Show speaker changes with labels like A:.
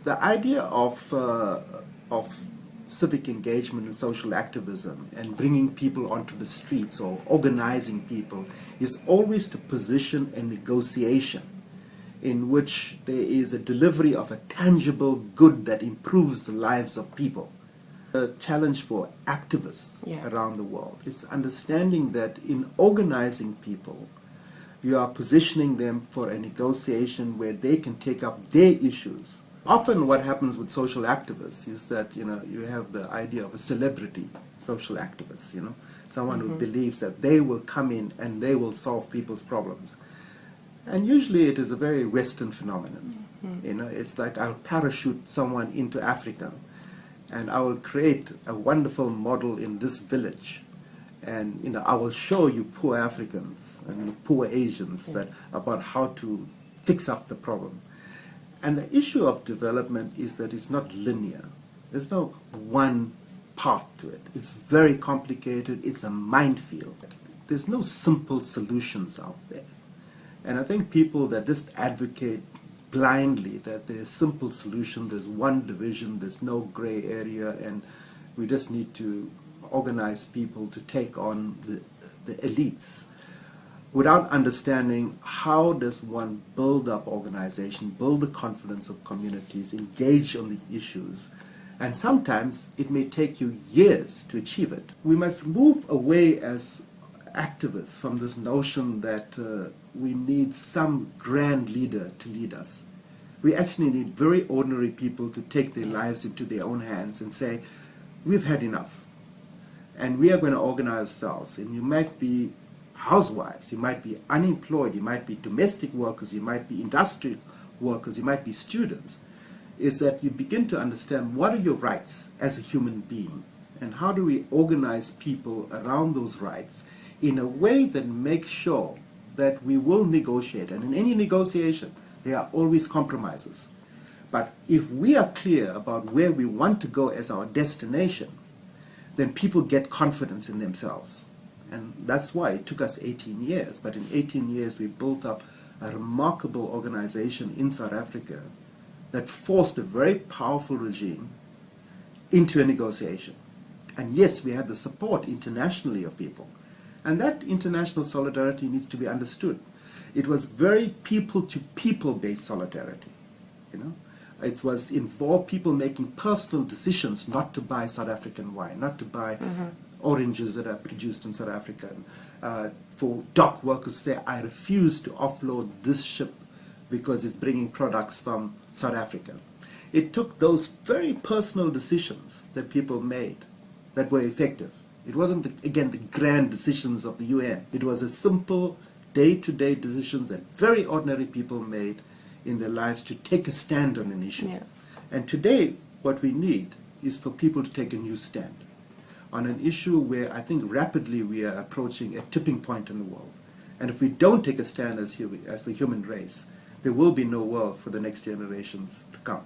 A: The idea of civic engagement and social activism and bringing people onto the streets or organizing people is always to position a negotiation in which there is a delivery of a tangible good that improves the lives of people. The challenge for activists around the world is understanding that in organizing people, you are positioning them for a negotiation where they can take up their issues. Often what happens with social activists is that, you have the idea of a celebrity social activist, someone who believes that they will come in and they will solve people's problems. And usually it is a very Western phenomenon. It's like I'll parachute someone into Africa and I will create a wonderful model in this village. And I will show you poor Africans and poor Asians about how to fix up the problem. And the issue of development is that it's not linear. There's no one path to it. It's very complicated. It's a minefield. There's no simple solutions out there. And I think people that just advocate blindly that there's simple solution, there's one division, there's no gray area, and we just need to organize people to take on the elites, without understanding how does one build up organization, build the confidence of communities, engage on the issues, and sometimes it may take you years to achieve it. We must move away as activists from this notion that we need some grand leader to lead us. We actually need very ordinary people to take their lives into their own hands and say, we've had enough. And we are going to organize ourselves. And you might be housewives, you might be unemployed, you might be domestic workers, you might be industrial workers, you might be students. Is that you begin to understand what are your rights as a human being, and how do we organize people around those rights in a way that makes sure that we will negotiate. And in any negotiation, there are always compromises. But if we are clear about where we want to go as our destination, then people get confidence in themselves. And that's why it took us 18 years. But in 18 years, we built up a remarkable organization in South Africa that forced a very powerful regime into a negotiation. And yes, we had the support internationally of people. And that international solidarity needs to be understood. It was very people-to-people based solidarity. It was involved people making personal decisions not to buy South African wine, not to buy oranges that are produced in South Africa. For dock workers to say, I refuse to offload this ship because it's bringing products from South Africa. It took those very personal decisions that people made that were effective. It wasn't, again, the grand decisions of the UN. It was a simple day-to-day decisions that very ordinary people made in their lives to take a stand on an issue. And today, what we need is for people to take a new stand on an issue where I think rapidly we are approaching a tipping point in the world. And if we don't take a stand as the human race, there will be no world for the next generations to come.